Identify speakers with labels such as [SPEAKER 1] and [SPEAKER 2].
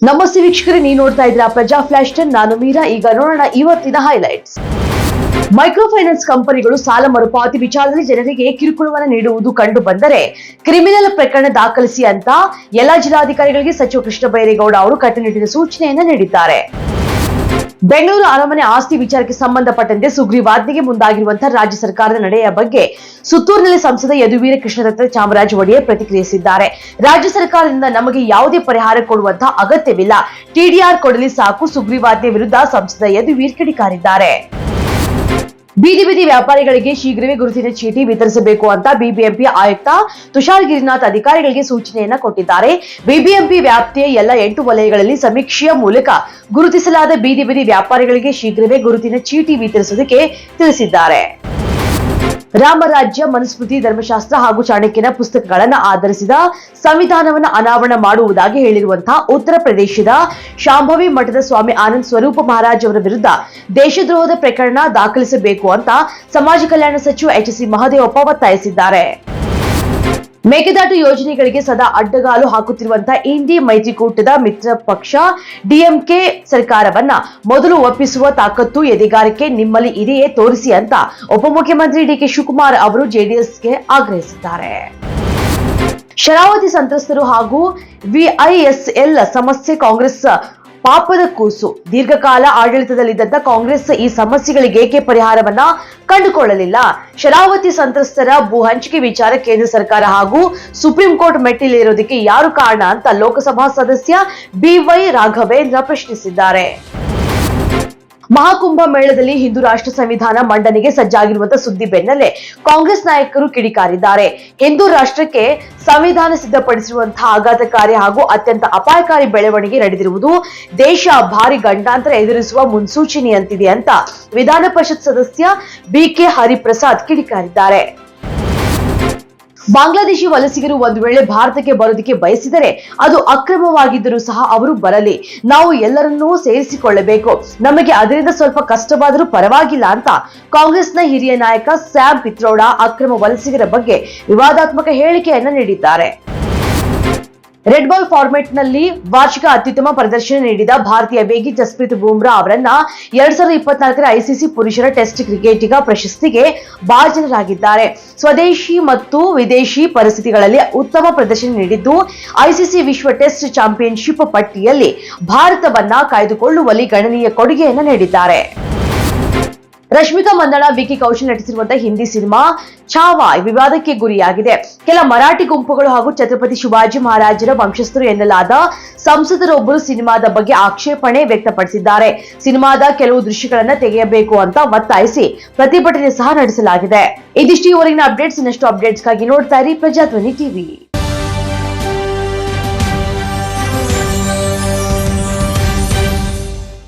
[SPEAKER 1] ನಮಸ್ತೆ ವೀಕ್ಷಕರೇ, ನೀವು ನೋಡ್ತಾ ಇದ್ದೀರಾ ಪ್ರಜಾ ಫ್ಲಾಶ್ 10. ನಾನು ಮೀರಾ. ಈಗ ನೋಡೋಣ ಇವತ್ತಿನ ಹೈಲೈಟ್ಸ್. ಮೈಕ್ರೋ ಫೈನಾನ್ಸ್ ಕಂಪನಿಗಳು ಸಾಲ ಮರುಪಾವತಿ ವಿಚಾರದಲ್ಲಿ ಜನರಿಗೆ ಕಿರುಕುಳವನ್ನು ನೀಡುವುದು ಕಂಡು ಬಂದರೆ ಕ್ರಿಮಿನಲ್ ಪ್ರಕರಣ ದಾಖಲಿಸಿ ಅಂತ ಎಲ್ಲಾ ಜಿಲ್ಲಾಧಿಕಾರಿಗಳಿಗೆ ಸಚಿವ ಕೃಷ್ಣ ಬೈರೇಗೌಡ ಅವರು ಕಟ್ಟುನಿಟ್ಟಿನ ಸೂಚನೆಯನ್ನ ನೀಡಿದ್ದಾರೆ. ಬೆಂಗಳೂರು ಅರಮನೆ ಆಸ್ತಿ ವಿಚಾರಕ್ಕೆ ಸಂಬಂಧಪಟ್ಟಂತೆ ಸುಗ್ರೀವಾಜ್ಞೆಗೆ ಮುಂದಾಗಿರುವಂತಹ ರಾಜ್ಯ ಸರ್ಕಾರದ ನಡೆಯ ಬಗ್ಗೆ ಸುತ್ತೂರಿನಲ್ಲಿ ಸಂಸದ ಯದುವೀರ ಕೃಷ್ಣದತ್ತ ಚಾಮರಾಜ ಒಡೆಯರ್ ಪ್ರತಿಕ್ರಿಯಿಸಿದ್ದಾರೆ. ರಾಜ್ಯ ಸರ್ಕಾರದಿಂದ ನಮಗೆ ಯಾವುದೇ ಪರಿಹಾರ ಕೊಡುವಂತಹ ಅಗತ್ಯವಿಲ್ಲ, ಟಿಡಿಆರ್ ಕೊಡಲಿ ಸಾಕು, ಸುಗ್ರೀವಾಜ್ಞೆ ವಿರುದ್ಧ ಸಂಸದ ಯದುವೀರ್ ಕಿಡಿಕಾರಿದ್ದಾರೆ. ಬೀದಿ ಬೀದಿ ವ್ಯಾಪಾರಿಗಳಿಗೆ ಶೀಘ್ರವೇ ಗುರುತಿನ ಚೀಟಿ ವಿತರಿಸಬೇಕು ಅಂತ ಬಿಬಿಎಂಪಿ ಆಯುಕ್ತ ತುಷಾರ್ ಗಿರಿನಾಥ್ ಅಧಿಕಾರಿಗಳಿಗೆ ಸೂಚನೆಯನ್ನ ಕೊಟ್ಟಿದ್ದಾರೆ. ಬಿಬಿಎಂಪಿ ವ್ಯಾಪ್ತಿಯ ಎಲ್ಲ 8 ವಲಯಗಳಲ್ಲಿ ಸಮೀಕ್ಷೆಯ ಮೂಲಕ ಗುರುತಿಸಲಾದ ಬೀದಿ ಬೀದಿ ವ್ಯಾಪಾರಿಗಳಿಗೆ ಶೀಘ್ರವೇ ಗುರುತಿನ ಚೀಟಿ ವಿತರಿಸುವುದಕ್ಕೆ ತಿಳಿಸಿದ್ದಾರೆ. ರಾಮರಾಜ್ಯ, ಮನುಸ್ಮೃತಿ, ಧರ್ಮಶಾಸ್ತ್ರ ಹಾಗೂ ಚಾಣಕ್ಯನ ಪುಸ್ತಕಗಳನ್ನು ಆಧರಿಸಿದ ಸಂವಿಧಾನವನ್ನು ಅನಾವರಣ ಮಾಡುವುದಾಗಿ ಹೇಳಿರುವಂತಹ ಉತ್ತರ ಪ್ರದೇಶದ ಶಾಂಭವಿ ಮಠದ ಸ್ವಾಮಿ ಆನಂದ್ ಸ್ವರೂಪ ಮಹಾರಾಜ್ ಅವರ ವಿರುದ್ಧ ದೇಶದ್ರೋಹದ ಪ್ರಕರಣ ದಾಖಲಿಸಬೇಕು ಅಂತ ಸಮಾಜ ಕಲ್ಯಾಣ ಸಚಿವ ಎಚ್ ಸಿ ಮಹದೇವಪ್ಪ ಒತ್ತಾಯಿಸಿದ್ದಾರೆ. ಮೇಕೆದಾಟು ಯೋಜನೆಗಳಿಗೆ ಸದಾ ಅಡ್ಡಗಾಲು ಹಾಕುತ್ತಿರುವಂತಹ ಇಂಡಿ ಮೈತ್ರಿಕೂಟದ ಮಿತ್ರ ಪಕ್ಷ ಡಿಎಂಕೆ ಸರ್ಕಾರವನ್ನ ಮೊದಲು ಒಪ್ಪಿಸುವ ತಾಕತ್ತು, ಎದೆಗಾರಿಕೆ ನಿಮ್ಮಲ್ಲಿ ಇದೆಯೇ ತೋರಿಸಿ ಅಂತ ಉಪಮುಖ್ಯಮಂತ್ರಿ ಡಿಕೆ ಶಿವಕುಮಾರ್ ಅವರು ಜೆಡಿಎಸ್ಗೆ ಆಗ್ರಹಿಸಿದ್ದಾರೆ. ಶರಾವತಿ ಸಂತ್ರಸ್ತರು ಹಾಗೂ ವಿಐಎಸ್ಎಲ್ ಸಮಸ್ಯೆ ಕಾಂಗ್ರೆಸ್ ಪಾಪದ ಕೂಸು. ದೀರ್ಘಕಾಲ ಆಡಳಿತದಲ್ಲಿದ್ದಂತ ಕಾಂಗ್ರೆಸ್ ಈ ಸಮಸ್ಯೆಗಳಿಗೆ ಏಕೆ ಪರಿಹಾರವನ್ನ ಕಂಡುಕೊಳ್ಳಲಿಲ್ಲ? ಶರಾವತಿ ಸಂತ್ರಸ್ತರ ಭೂ ಹಂಚಿಕೆ ವಿಚಾರ ಕೇಂದ್ರ ಸರ್ಕಾರ ಹಾಗೂ ಸುಪ್ರೀಂ ಕೋರ್ಟ್ ಮೆಟ್ಟಿಲೇರೋದಕ್ಕೆ ಯಾರು ಕಾರಣ ಅಂತ ಲೋಕಸಭಾ ಸದಸ್ಯ ಬಿವೈ ರಾಘವೇಂದ್ರ ಪ್ರಶ್ನಿಸಿದ್ದಾರೆ. ಮಹಾಕುಂಭ ಮೇಳದಲ್ಲಿ ಹಿಂದೂ ರಾಷ್ಟ್ರ ಸಂವಿಧಾನ ಮಂಡನೆಗೆ ಸಜ್ಜಾಗಿರುವಂತಹ ಸುದ್ದಿ ಬೆನ್ನಲ್ಲೇ ಕಾಂಗ್ರೆಸ್ ನಾಯಕರು ಕಿಡಿಕಾರಿದ್ದಾರೆ. ಹಿಂದೂ ರಾಷ್ಟ್ರಕ್ಕೆ ಸಂವಿಧಾನ ಸಿದ್ಧಪಡಿಸಿರುವಂತಹ ಆಘಾತಕಾರಿ ಹಾಗೂ ಅತ್ಯಂತ ಅಪಾಯಕಾರಿ ಬೆಳವಣಿಗೆ ನಡೆದಿರುವುದು ದೇಶ ಭಾರಿ ಗಂಡಾಂತರ ಎದುರಿಸುವ ಮುನ್ಸೂಚನೆಯಂತಿದೆ ಅಂತ ವಿಧಾನ ಪರಿಷತ್ ಸದಸ್ಯ ಬಿಕೆ ಹರಿಪ್ರಸಾದ್ ಕಿಡಿಕಾರಿದ್ದಾರೆ. ಬಾಂಗ್ಲಾದೇಶಿ ವಲಸಿಗರು ಒಂದು ವೇಳೆ ಭಾರತಕ್ಕೆ ಬರೋದಕ್ಕೆ ಬಯಸಿದರೆ ಅದು ಅಕ್ರಮವಾಗಿದ್ದರೂ ಸಹ ಅವರು ಬರಲಿ, ನಾವು ಎಲ್ಲರನ್ನೂ ಸೇರಿಸಿಕೊಳ್ಳಬೇಕು, ನಮಗೆ ಅದರಿಂದ ಸ್ವಲ್ಪ ಕಷ್ಟವಾದರೂ ಪರವಾಗಿಲ್ಲ ಅಂತ ಕಾಂಗ್ರೆಸ್ನ ಹಿರಿಯ ನಾಯಕ ಸ್ಯಾಮ್ ಪಿತ್ರೋಡಾ ಅಕ್ರಮ ವಲಸಿಗರ ಬಗ್ಗೆ ವಿವಾದಾತ್ಮಕ ಹೇಳಿಕೆಯನ್ನ ನೀಡಿದ್ದಾರೆ. ರೆಡ್ ಬಾಲ್ ಫಾರ್ಮೆಟ್ ನಲ್ಲಿ ವಾರ್ಷಿಕ ಅತ್ಯುತ್ತಮ ಪ್ರದರ್ಶನ ನೀಡಿದ ಭಾರತೀಯ ವೇಗಿ ಜಸ್ಪ್ರೀತ್ ಬುಮ್ರಾ ಅವರನ್ನ 2024ರ ಐಸಿಸಿ ಪುರುಷರ ಟೆಸ್ಟ್ ಕ್ರಿಕೆಟಿಗ ಪ್ರಶಸ್ತಿಗೆ ಭಾಜನರಾಗಿದ್ದಾರೆ. ಸ್ವದೇಶಿ ಮತ್ತು ವಿದೇಶಿ ಪರಿಸ್ಥಿತಿಗಳಲ್ಲಿ ಉತ್ತಮ ಪ್ರದರ್ಶನ ನೀಡಿದ್ದು ಐಸಿಸಿ ವಿಶ್ವ ಟೆಸ್ಟ್ ಚಾಂಪಿಯನ್ಶಿಪ್ ಪಟ್ಟಿಯಲ್ಲಿ ಭಾರತವನ್ನ ಕಾಯ್ದುಕೊಳ್ಳುವಲ್ಲಿ ಗಣನೀಯ ಕೊಡುಗೆಯನ್ನು ನೀಡಿದ್ದಾರೆ. ರಶ್ಮಿಕಾ ಮಂದಣ್ಣ, ವಿಕಿ ಕೌಶಲ್ ನಟಿಸಿರುವಂತಹ ಹಿಂದಿ ಸಿನಿಮಾ ಛಾವಾ ವಿವಾದಕ್ಕೆ ಗುರಿಯಾಗಿದೆ. ಕೆಲ ಮರಾಠಿ ಗುಂಪುಗಳು ಹಾಗೂ ಛತ್ರಪತಿ ಶಿವಾಜಿ ಮಹಾರಾಜರ ವಂಶಸ್ಥರು ಎನ್ನಲಾದ ಸಂಸದರೊಬ್ಬರು ಸಿನಿಮಾದ ಬಗ್ಗೆ ಆಕ್ಷೇಪಣೆ ವ್ಯಕ್ತಪಡಿಸಿದ್ದಾರೆ. ಸಿನಿಮಾದ ಕೆಲವು ದೃಶ್ಯಗಳನ್ನ ತೆಗೆಯಬೇಕು ಅಂತ ಒತ್ತಾಯಿಸಿ ಪ್ರತಿಭಟನೆ ಸಹ ನಡೆಸಲಾಗಿದೆ. ಇದಿಷ್ಟು ಇವರೆಗಿನ ಅಪ್ಡೇಟ್ಸ್. ಇನ್ನಷ್ಟು ಅಪ್ಡೇಟ್ಸ್ಗಾಗಿ ನೋಡ್ತಾ ಇರಿ ಪ್ರಜಾಧ್ವನಿ ಟಿವಿ.